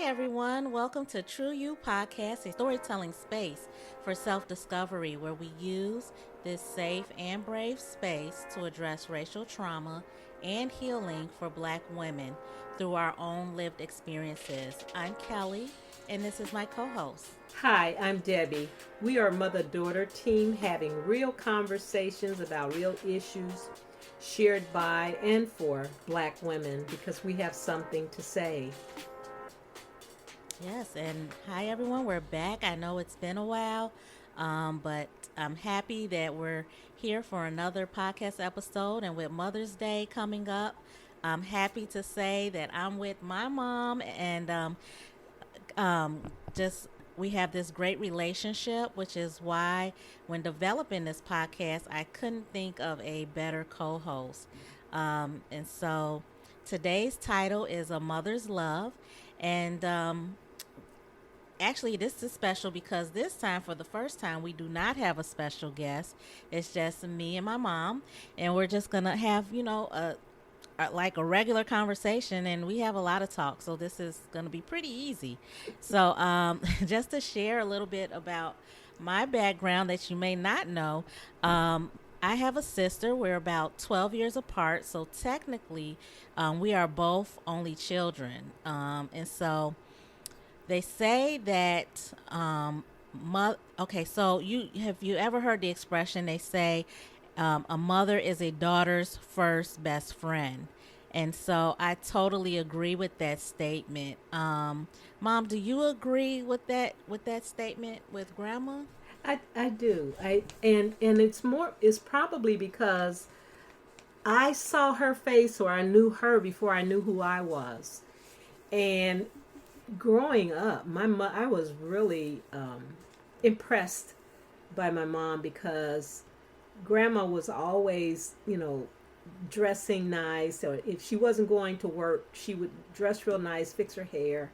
everyone. Welcome to Tru You podcast, a storytelling space for self discovery where we use this safe and brave space to address racial trauma and healing for Black women through our own lived experiences. I'm Kelley, and this is my co host. Hi, I'm Debbie. We are a mother daughter team having real conversations about real issues shared by and for Black women because we have something to say. Yes, and hi everyone. We're back. I know it's been a while, but I'm happy that we're here for another podcast episode. And with Mother's Day coming up, I'm happy to say that I'm with my mom, and um, just we have this great relationship, which is why when developing this podcast, I couldn't think of a better co-host. And so today's title is A Mother's Love, and actually, this is special because this time, for the first time, we do not have a special guest. It's just me and my mom, and we're just gonna have, like a regular conversation, and we have a lot of talk. So this is gonna be pretty easy. So, just to share a little bit about my background that you may not know. I have a sister. We're about 12 years apart. So technically, we are both only children. And so they say that okay, so you ever heard the expression? They say a mother is a daughter's first best friend, and so I totally agree with that statement. Mom, do you agree with that statement with Grandma? I do. And it's probably because I saw her face or I knew her before I knew who I was. And growing up, I was really impressed by my mom because grandma was always, dressing nice. Or if she wasn't going to work, she would dress real nice, fix her hair.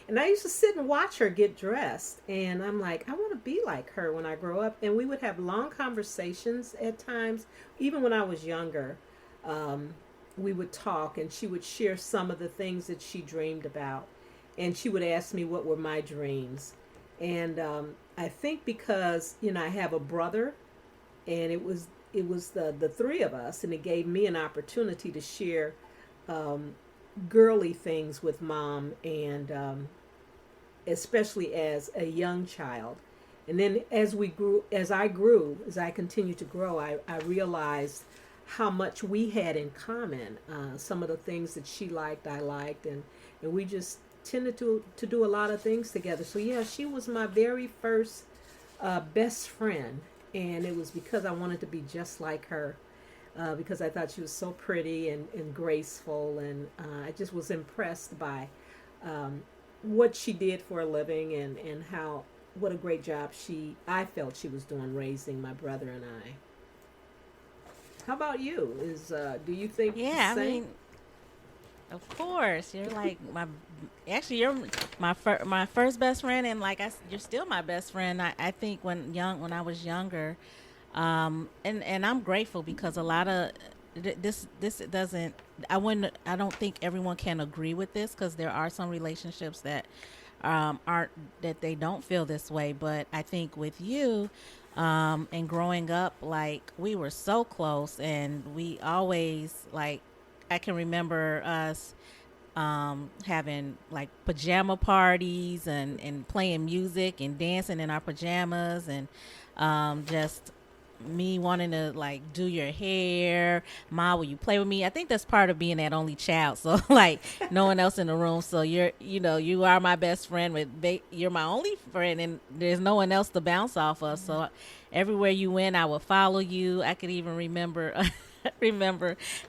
And I used to sit and watch her get dressed. And I'm like, I want to be like her when I grow up. And we would have long conversations at times, even when I was younger. We would talk and she would share some of the things that she dreamed about, and she would ask me what were my dreams. And I think because I have a brother, and it was the three of us, and it gave me an opportunity to share um, girly things with mom, and especially as a young child. And then as I continued to grow, I realized how much we had in common. Some of the things that she liked, I liked, and we just tended to do a lot of things together. So yeah, she was my very first best friend, and it was because I wanted to be just like her. Because I thought she was so pretty and graceful, and I just was impressed by what she did for a living, and how what a great job I felt she was doing raising my brother and I. How about you? Do you think the Yeah, I same? mean, of course, you're like you're my first best friend, and you're still my best friend. I think when I was younger, and I'm grateful because a lot of this doesn't. I don't think everyone can agree with this because there are some relationships that aren't that they don't feel this way. But I think with you, and growing up, like we were so close, and we always like. I can remember us having like pajama parties and playing music and dancing in our pajamas, and just me wanting to like do your hair. Ma, will you play with me? I think that's part of being that only child. So like no one else in the room. So you are my best friend you're my only friend, and there's no one else to bounce off of. So everywhere you went, I would follow you. I could even remember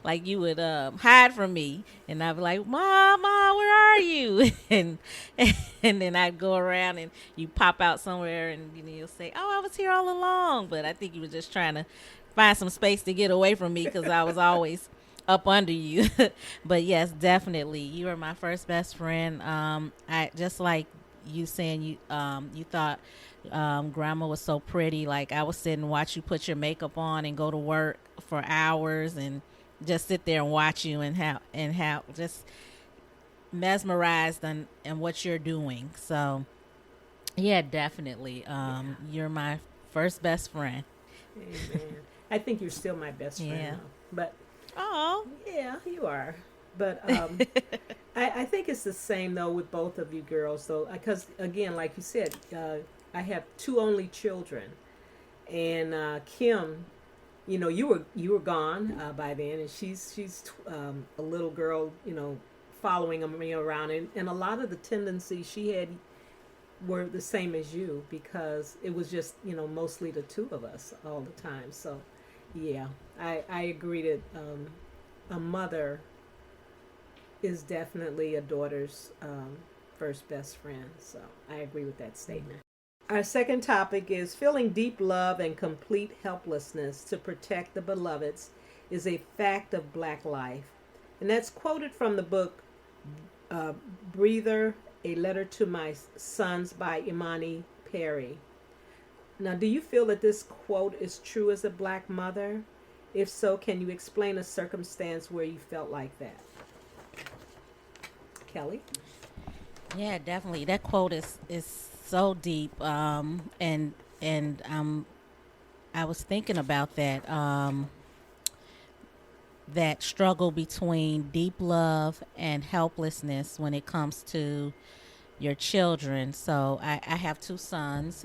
like you would hide from me, and I'd be like, Mama, where are you? And then I'd go around, and you pop out somewhere, and you'll say, oh, I was here all along. But I think you were just trying to find some space to get away from me because I was always up under you. But yes, definitely, you were my first best friend. I just like you saying you thought grandma was so pretty. Like I would sit and watch you put your makeup on and go to work for hours, and just sit there and watch you, and how just mesmerized and what you're doing. So yeah, definitely. Yeah. You're my first best friend. Amen. I think you're still my best friend Yeah. though. But Oh. yeah, you are. But I think it's the same though with both of you girls though, because again, like you said, I have two only children, and Kim, you were gone by then, and she's a little girl, following me around, and a lot of the tendencies she had were the same as you because it was just mostly the two of us all the time. So yeah, I agree that a mother is definitely a daughter's first best friend. So I agree with that statement. Our second topic is feeling deep love and complete helplessness to protect the beloveds is a fact of Black life. And that's quoted from the book uh, Breather, A Letter to My Sons by Imani Perry. Now, do you feel that this quote is true as a Black mother? If so, can you explain a circumstance where you felt like that? Kelley? Yeah, definitely. That quote is so deep. And I was thinking about that. That struggle between deep love and helplessness when it comes to your children. So I have two sons.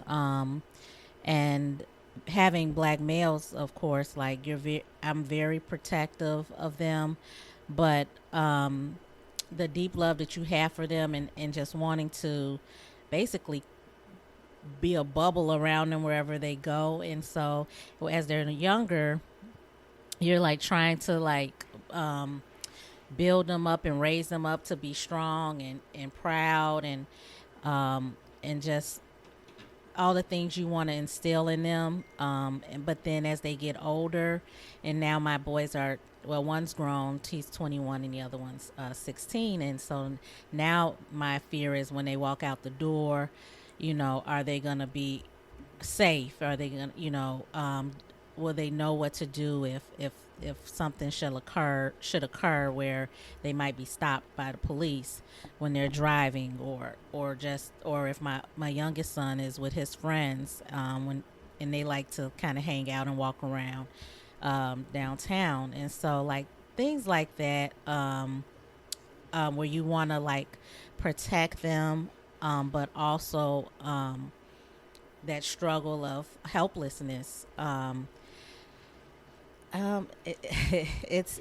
And having black males, of course, like I'm very protective of them, but the deep love that you have for them, and just wanting to basically be a bubble around them wherever they go. And so as they're younger, you're like trying to like build them up and raise them up to be strong and proud, and just all the things you want to instill in them. But then as they get older, and now my boys are, well, one's grown, he's 21, and the other one's 16. And so now my fear is when they walk out the door, are they going to be safe? Are they going to, will they know what to do if something should occur where they might be stopped by the police when they're driving, or if my youngest son is with his friends, when and they like to kind of hang out and walk around downtown. And so like things like that, where you want to like protect them, but also that struggle of helplessness. It's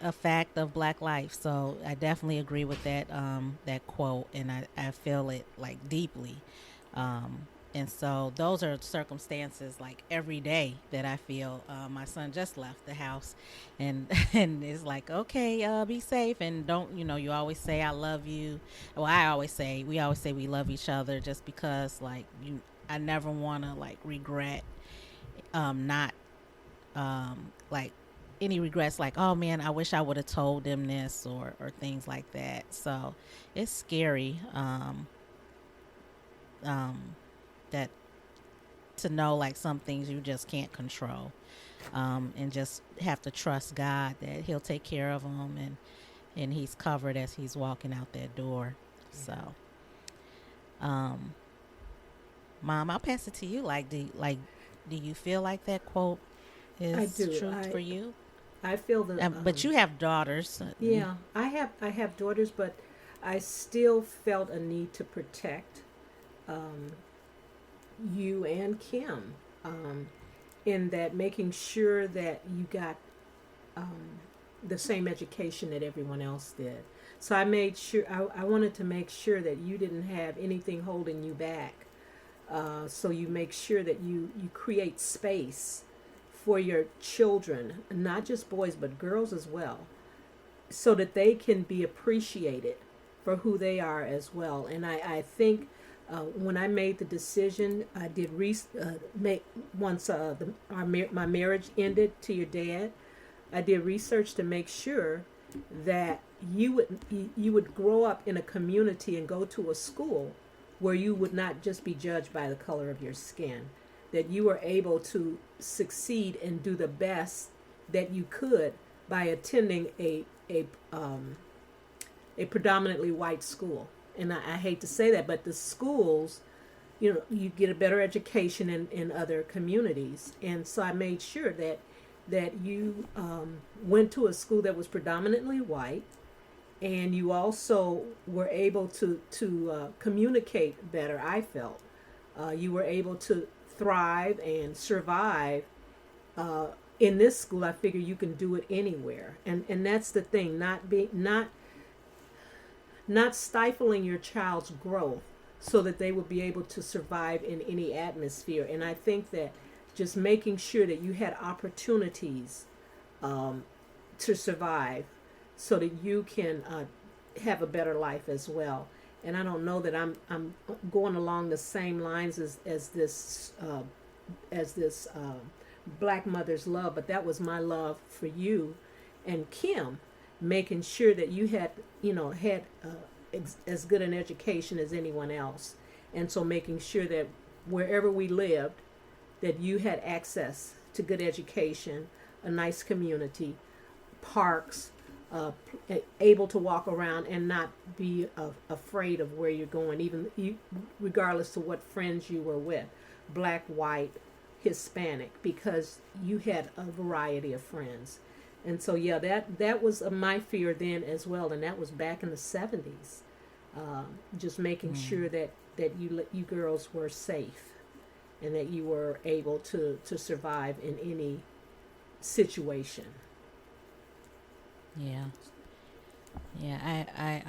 a fact of Black life. So I definitely agree with that quote, and I feel it like deeply. And so those are circumstances like every day that I feel. My son just left the house, and and it's like, okay, be safe, and don't, you always say I love you. Well, we always say we love each other, just because like I never want to like regret not like any regrets, like, oh man, I wish I would have told them this, or things like that. So it's scary, um that to know like some things you just can't control, and just have to trust God that he'll take care of them, and he's covered as he's walking out that door. So um Mom, I'll pass it to you. Do you feel like that quote I is do. truth for you? I feel that. But you have daughters. Yeah, I have daughters, but I still felt a need to protect um, you and Kim, in that making sure that you got um, the same education that everyone else did. So I made sure I wanted to make sure that you didn't have anything holding you back. So you make sure that you create space for your children, not just boys but girls as well, so that they can be appreciated for who they are as well. And I think when I made the decision, I did make once my marriage ended to your dad. I did research to make sure that you would grow up in a community and go to a school where you would not just be judged by the color of your skin, that you were able to succeed and do the best that you could by attending a a predominantly white school. And I hate to say that, but the schools, you get a better education in other communities. And so I made sure that you went to a school that was predominantly white, and you also were able to communicate better. I felt you were able to thrive and survive in this school. I figure you can do it anywhere, and that's the thing. Not stifling your child's growth so that they will be able to survive in any atmosphere. And I think that just making sure that you had opportunities to survive so that you can have a better life as well. And I don't know that I'm going along the same lines as this Black Mother's Love, but that was my love for you and Kim, making sure that you had as good an education as anyone else, and so making sure that wherever we lived, that you had access to good education, a nice community, parks, able to walk around and not be afraid of where you're going, regardless of what friends you were with, black, white, Hispanic, because you had a variety of friends. And so, yeah, that was my fear then as well, and that was back in the 70s. Just making sure that you girls were safe, and that you were able to survive in any situation. Yeah. Yeah, I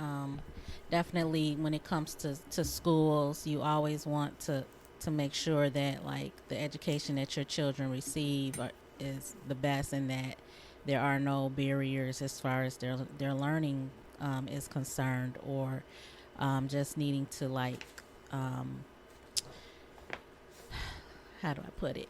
definitely, when it comes to schools, you always want to make sure that like the education that your children receive is the best, and that there are no barriers as far as their learning is concerned, or just needing to like how do I put it,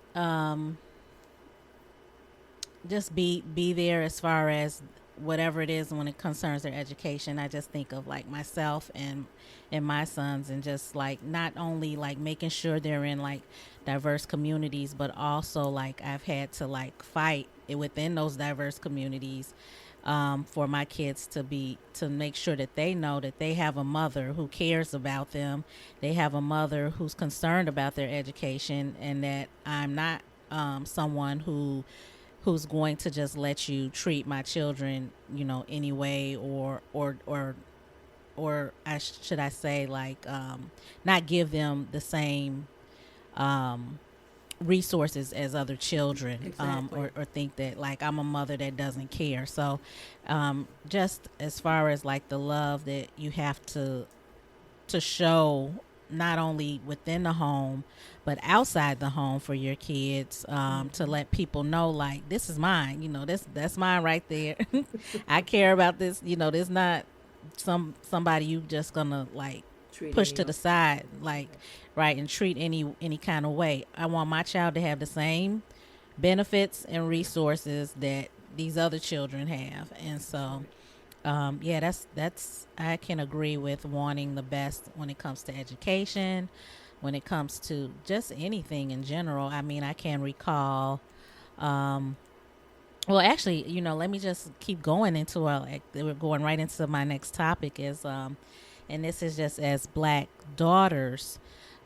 just be there as far as whatever it is when it concerns their education. I just think of like myself and my sons, and just like not only like making sure they're in like diverse communities, but also like I've had to like fight within those diverse communities, for my kids to make sure that they know that they have a mother who cares about them, they have a mother who's concerned about their education, and that I'm not someone who's going to just let you treat my children, anyway, or should I say, like, not give them the same resources as other children, Exactly. or think that like I'm a mother that doesn't care. So, just as far as like the love that you have to show, not only within the home but outside the home for your kids, to Hmm. let people know like this is mine, that's mine right there. I care about this, this not somebody you just gonna like Treat push any to the of. side, like, right, and treat any kind of way. I want my child to have the same benefits and resources that these other children have. And That's so, right. yeah, that's I can agree with wanting the best when it comes to education, when it comes to just anything in general. I mean, I can recall, um, well, actually, let me just keep going into like we're going right into my next topic is, and this is just as black daughters.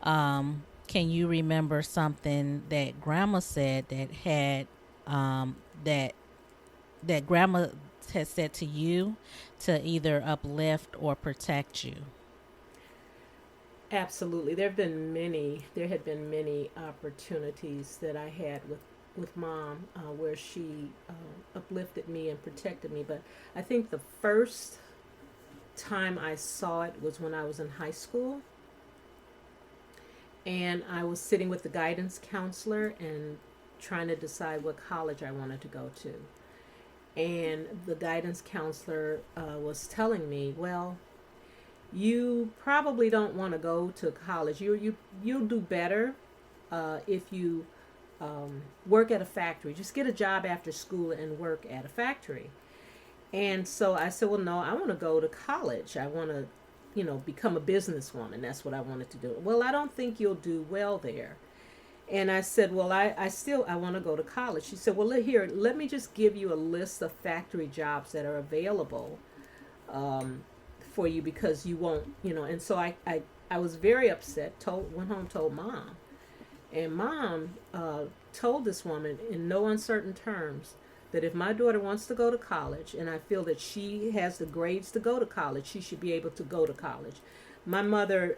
Can you remember something that grandma said that had, um, that that grandma had said to you to either uplift or protect you? Absolutely. There had been many opportunities that I had with mom, where she uplifted me and protected me. But I think the first time I saw it was when I was in high school, and I was sitting with the guidance counselor and trying to decide what college I wanted to go to. And the guidance counselor was telling me, well, you probably don't want to go to college. You'll do better if you work at a factory. Just get a job after school and work at a factory. And so I said, well, no, I want to go to college. I want to, become a businesswoman. That's what I wanted to do. Well, I don't think you'll do well there. And I said, well, I want to go to college. She said, well, here, let me just give you a list of factory jobs that are available, for you because you won't, And so I was very upset. Went home, told mom, and mom told this woman in no uncertain terms that if my daughter wants to go to college, and I feel that she has the grades to go to college, she should be able to go to college. My mother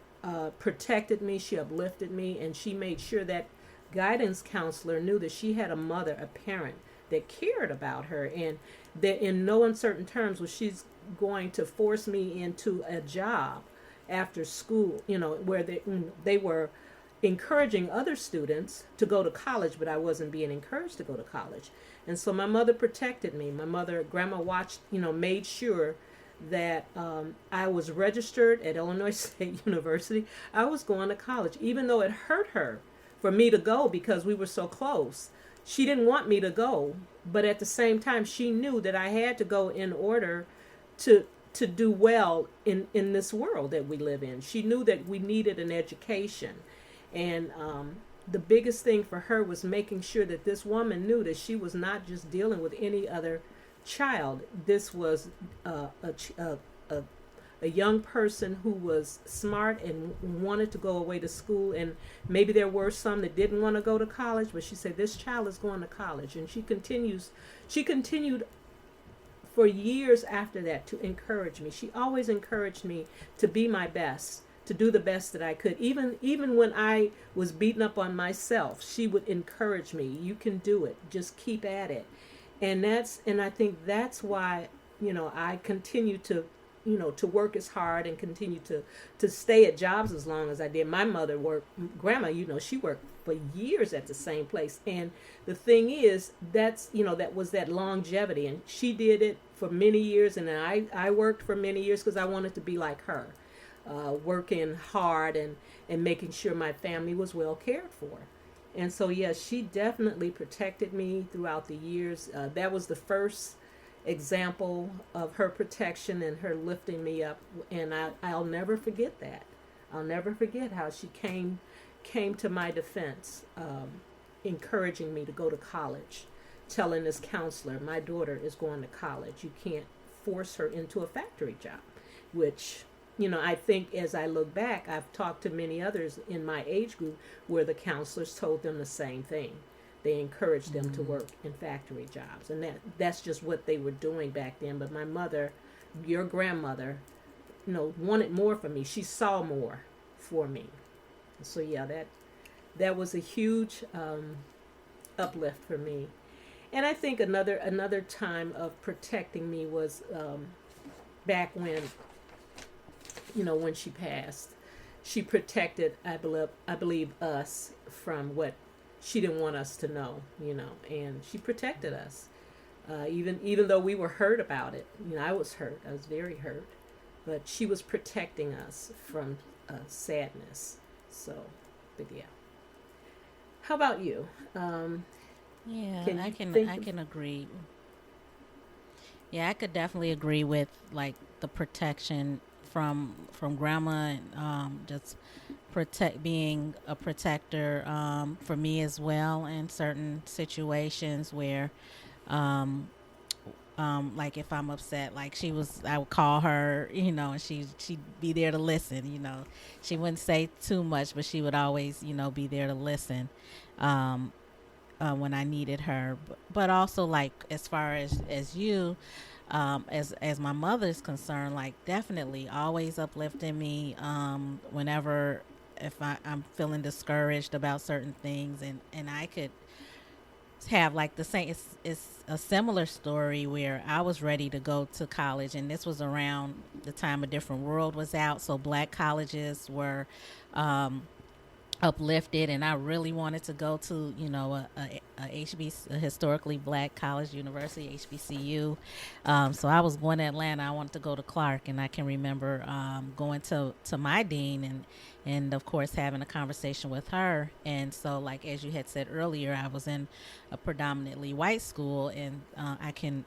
protected me, she uplifted me, and she made sure that guidance counselor knew that she had a mother, a parent that cared about her, and that in no uncertain terms was she's going to force me into a job after school, where they were encouraging other students to go to college, but I wasn't being encouraged to go to college. And so my mother protected me. My mother, grandma watched, made sure that I was registered at Illinois State University. I was going to college, even though it hurt her for me to go because we were so close. She didn't want me to go, but at the same time, she knew that I had to go in order to do well in this world that we live in. She knew that we needed an education. And the biggest thing for her was making sure that this woman knew that she was not just dealing with any other child. This was a young person who was smart and wanted to go away to school. And maybe there were some that didn't want to go to college, but she said, this child is going to college. And she continued for years after that to encourage me. She always encouraged me to be my best, to do the best that I could. Even when I was beating up on myself, she would encourage me. You can do it. Just keep at it. And I think that's why, I continue to to work as hard and continue to stay at jobs as long as I did. My mother worked, grandma, she worked for years at the same place. And the thing is, that was that longevity. And she did it for many years. And then I worked for many years because I wanted to be like her, working hard and making sure my family was well cared for. And so, yes, she definitely protected me throughout the years. That was the first example of her protection and her lifting me up, and I'll never forget that. I'll never forget how she came to my defense, encouraging me to go to college, telling this counselor, my daughter is going to college. You can't force her into a factory job, which, I think as I look back, I've talked to many others in my age group where the counselors told them the same thing. They encouraged them to work in factory jobs, and that's just what they were doing back then. But my mother, your grandmother, wanted more for me. She saw more for me. So yeah, that was a huge uplift for me. And I think another time of protecting me was back when, when she passed. She protected, I believe us from what she didn't want us to know, and she protected us. Even though we were hurt about it, I was hurt. I was very hurt, but she was protecting us from sadness. So, but yeah. How about you? Yeah, Can I you can think I of, can agree. Yeah, I could definitely agree with like the protection from grandma and just being a protector for me as well in certain situations where like if I'm upset, like I would call her, and she'd be there to listen. She wouldn't say too much, but she would always, be there to listen. Um, when I needed her, but also like as far as you, as my mother's concerned, like definitely always uplifting me. Whenever if I'm feeling discouraged about certain things, and I could have like the same. It's a similar story where I was ready to go to college, and this was around the time A Different World was out, so black colleges were. Uplifted, and I really wanted to go to a historically black college university, HBCU. So I was going to Atlanta. I wanted to go to Clark, and I can remember going to my dean and of course having a conversation with her. And so, like as you had said earlier, I was in a predominantly white school, and I can.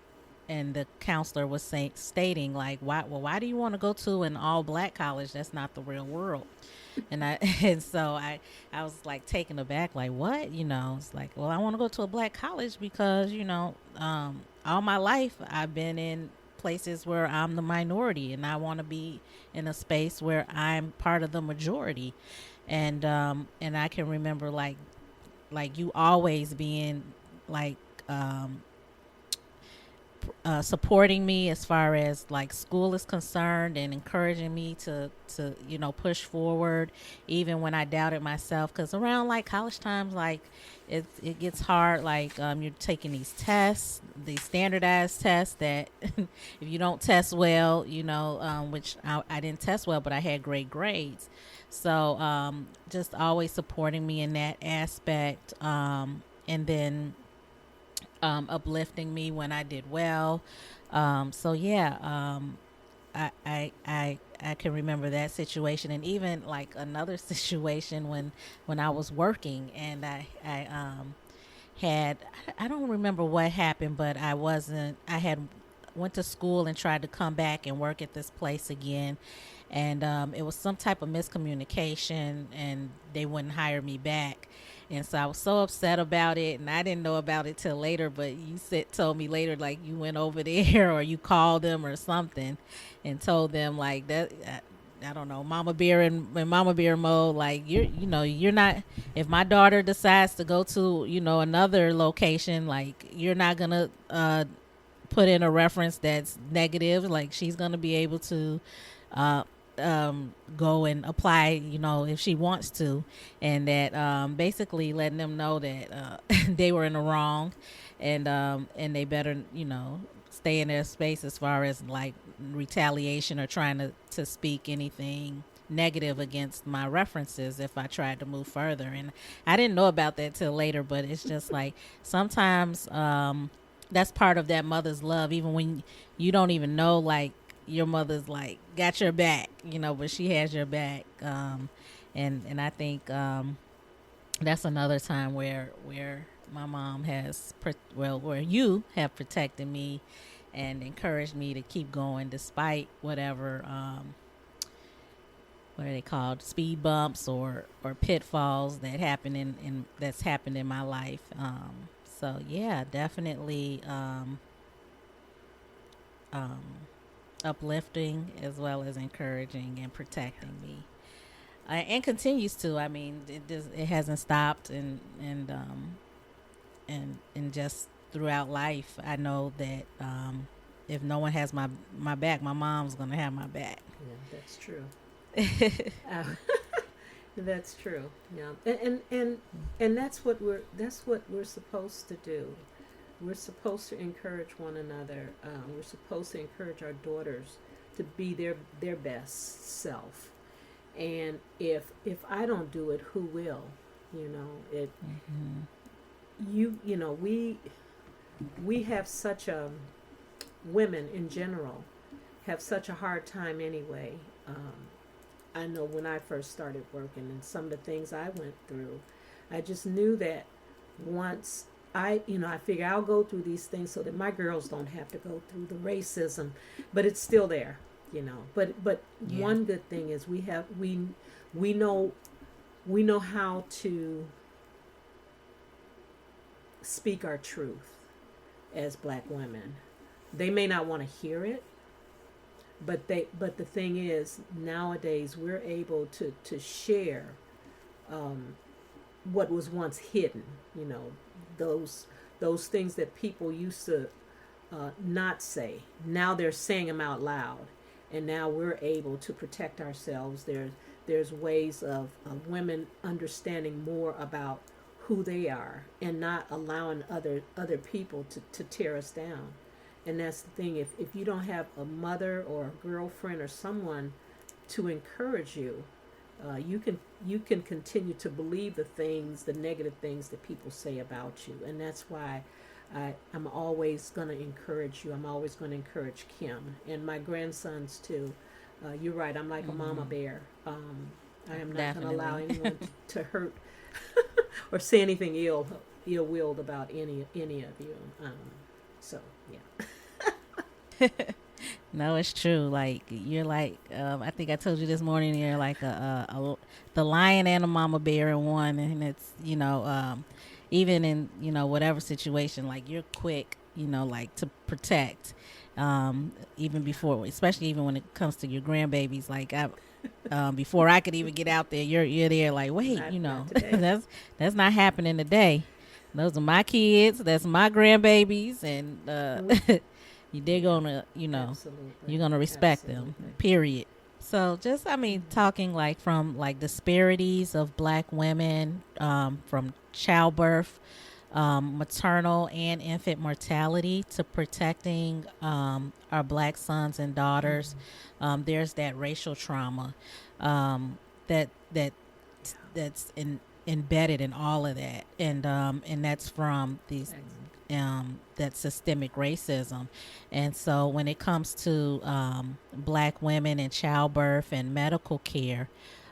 And the counselor was stating like, why do you want to go to an all black college? That's not the real world. And I and so I was like taken aback, like what, it's like, well, I want to go to a black college because all my life I've been in places where I'm the minority, and I want to be in a space where I'm part of the majority. And I can remember like you always being like um supporting me as far as like school is concerned, and encouraging me to push forward even when I doubted myself, because around like college times, like it gets hard, like you're taking these tests, these standardized tests that if you don't test well, which I didn't test well, but I had great grades. So just always supporting me in that aspect, and then uplifting me when I did well. So yeah, I can remember that situation, and even like another situation when I was working, and I had, I don't remember what happened, but I had went to school and tried to come back and work at this place again, and it was some type of miscommunication, and they wouldn't hire me back. And so I was so upset about it, and I didn't know about it till later. But you told me later, like you went over there or you called them or something, and told them like that. I don't know, Mama Bear and Mama Bear mode. Like you're not. If my daughter decides to go to another location, like you're not gonna put in a reference that's negative. Like she's gonna be able to uh, go and apply, if she wants to, and that basically letting them know that they were in the wrong, and they better, stay in their space as far as like retaliation or trying to speak anything negative against my references if I tried to move further. And I didn't know about that till later, but it's just like sometimes that's part of that mother's love, even when you don't even know, like your mother's like got your back, but she has your back. And I think that's another time where my mom has where you have protected me and encouraged me to keep going despite whatever what are they called, speed bumps or pitfalls that happen in that's happened in my life. So yeah, definitely um, uplifting as well as encouraging and protecting me, and continues to. I mean, it hasn't stopped, and just throughout life, I know that if no one has my back, my mom's gonna have my back. Yeah, that's true. Uh, that's true. Yeah, and that's what we're supposed to do. We're supposed to encourage one another. We're supposed to encourage our daughters to be their best self. And if I don't do it, who will? It. We have such a women in general have such a hard time anyway. I know when I first started working and some of the things I went through, I just knew that once I figure I'll go through these things so that my girls don't have to go through the racism, but it's still there. But Yeah. one good thing is we know how to speak our truth as black women. They may not want to hear it, but the thing is nowadays we're able to share what was once hidden. Those things that people used to not say. Now they're saying them out loud, and now we're able to protect ourselves. There's ways of women understanding more about who they are and not allowing other people to tear us down. And that's the thing. If you don't have a mother or a girlfriend or someone to encourage you, you can continue to believe the negative things that people say about you. And that's why I'm always going to encourage you. I'm always going to encourage Kim and my grandsons too. You're right. I'm like a mama bear. I am not going to allow anyone to hurt or say anything ill-willed about any of you. So yeah. No, it's true. Like you're like, I think I told you this morning. You're like the lion and a mama bear in one, and it's even in whatever situation. Like you're quick like to protect, even before, especially even when it comes to your grandbabies. Like before I could even get out there, you're there. Like, wait, Not today. that's not happening today. Those are my kids. That's my grandbabies, and Mm, they're yeah, gonna, absolutely, you're gonna respect them. absolutely. Period. So just, I mean, Hmm. talking like from like disparities of black women, from childbirth, maternal and infant mortality, to protecting our black sons and daughters. Hmm. There's that racial trauma um, that that Yeah, that's embedded in all of that, and that's from these excellent. that systemic racism. And so when it comes to black women and childbirth and medical care,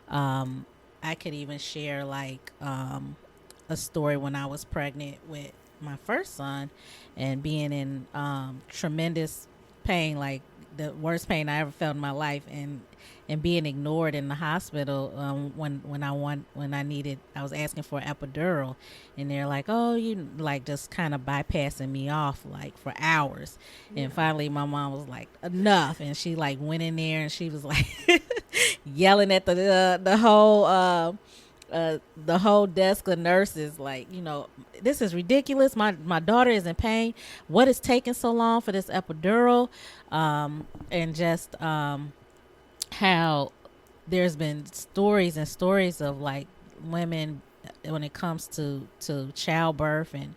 um, I could even share like a story when I was pregnant with my first son and being in tremendous pain, like the worst pain I ever felt in my life, and being ignored in the hospital when I needed, I was asking for an epidural, and they're like, oh, you like just kind of bypassing me off like for hours. And Yeah. finally my mom was like, enough, and she like went in there and she was like yelling at the whole desk of nurses, like, this is ridiculous. My daughter is in pain. What is taking so long for this epidural? And just how there's been stories and stories of like women when it comes to childbirth and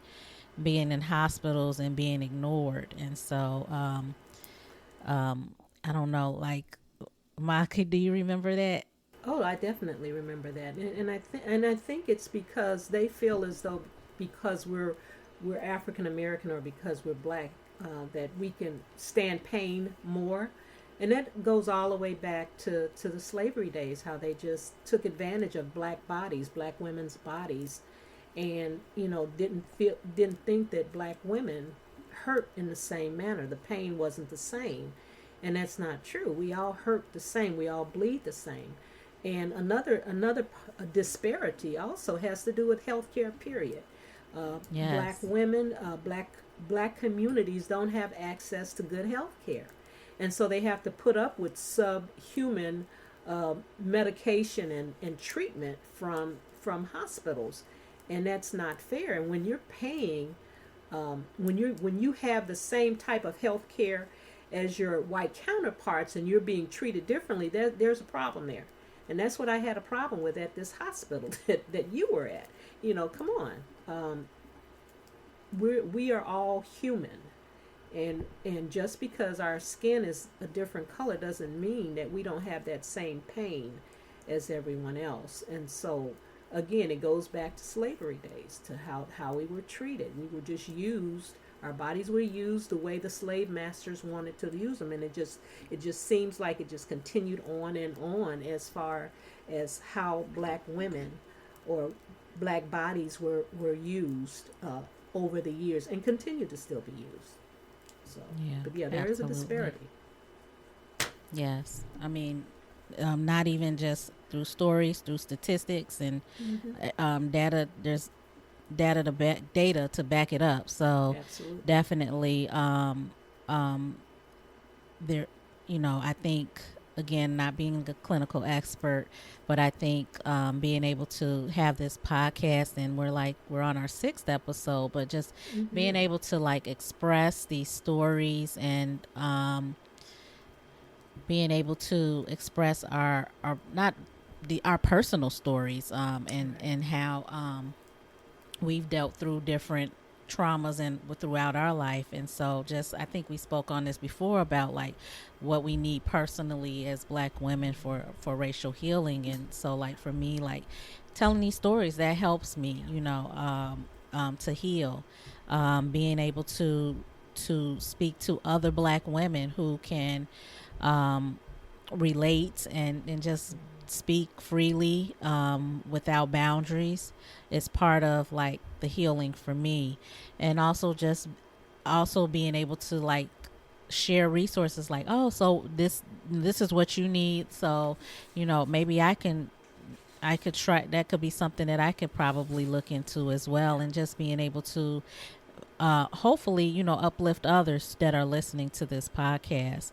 being in hospitals and being ignored. And so I don't know, like, Maki, do you remember that? Oh, I definitely remember that, and I think it's because they feel as though because we're African American or because we're black, that we can stand pain more, and that goes all the way back to the slavery days, how they just took advantage of black bodies, black women's bodies, and didn't think that black women hurt in the same manner. The pain wasn't the same, and that's not true. We all hurt the same. We all bleed the same. And another disparity also has to do with healthcare. Period. Black Yes. women, black communities don't have access to good health care, and so they have to put up with subhuman medication and treatment from hospitals, and that's not fair. And when you're paying, when you have the same type of health care as your white counterparts, and you're being treated differently, there's a problem there. And that's what I had a problem with at this hospital that you were at. Come on. We are all human, and just because our skin is a different color doesn't mean that we don't have that same pain as everyone else. And so again, it goes back to slavery days, to how we were treated. We were just used. Our bodies were used the way the slave masters wanted to use them, and it just seems like it just continued on and on as far as how black women or black bodies were used over the years and continue to still be used. So, Yeah, but yeah, there is a absolutely. disparity. Yes. I mean, not even just through stories, through statistics and Mm-hmm. data. There's data to back it up. So Absolutely. definitely, um, there, I think, again, not being a clinical expert, but I think being able to have this podcast, and we're on our sixth episode, but just Mm-hmm. being able to like express these stories, and being able to express our not our personal stories, Right. and how we've dealt through different traumas and throughout our life. And so just, I think we spoke on this before about like what we need personally as black women for racial healing. And so like for me, like telling these stories, that helps me, to heal, being able to speak to other black women who can um, relate, and just speak freely, without boundaries, is part of like the healing for me. And also just also being able to like share resources, like, oh, so this is what you need, so maybe I could try, that could be something that I could probably look into as well. And just being able to hopefully, uplift others that are listening to this podcast.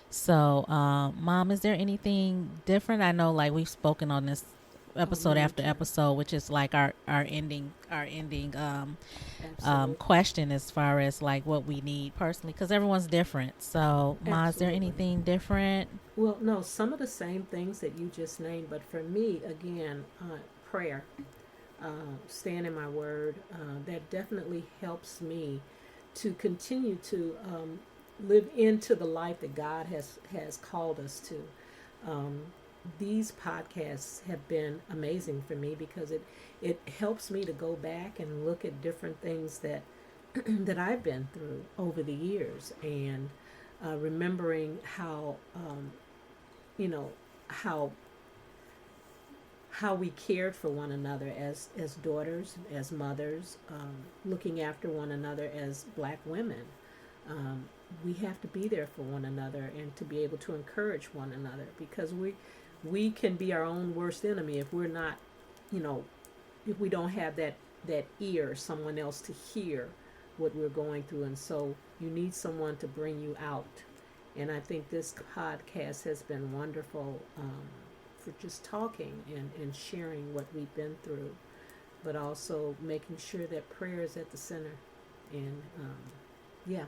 So, Mom, is there anything different? I know, like we've spoken on this Oh, episode after major. episode, which is like our ending Absolutely. question as far as like what we need personally, because everyone's different. So, Ma, is there Absolutely. anything different? Well, no, some of the same things that you just named, but for me, again, prayer, staying in my word, that definitely helps me to continue to live into the life that God has called us to. Um, these podcasts have been amazing for me because it helps me to go back and look at different things that that I've been through over the years, and remembering how you know how how we cared for one another as daughters, as mothers, looking after one another as black women. Um, we have to be there for one another and to be able to encourage one another, because we can be our own worst enemy if we're not, you know, if we don't have that ear, someone else to hear what we're going through. And so you need someone to bring you out. And I think this podcast has been wonderful, for just talking and sharing what we've been through, but also making sure that prayer is at the center. And yeah,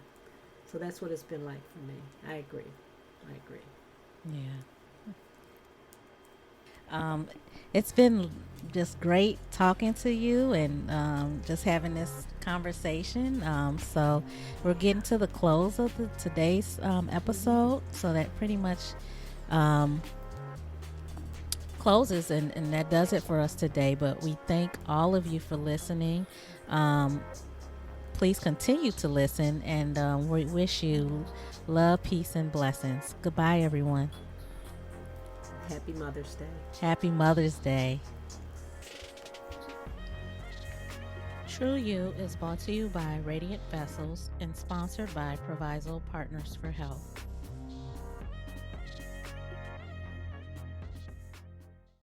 so that's what it's been like for me. I agree. I agree. Yeah. Um, it's been just great talking to you and just having this conversation. So we're getting to the close of today's episode. So that pretty much um, closes, and that does it for us today. But we thank all of you for listening. Um, please continue to listen, and we wish you love, peace, and blessings. Goodbye, everyone. Happy Mother's Day. Happy Mother's Day. True You is brought to you by Radiant Vessels and sponsored by Proviso Partners for Health.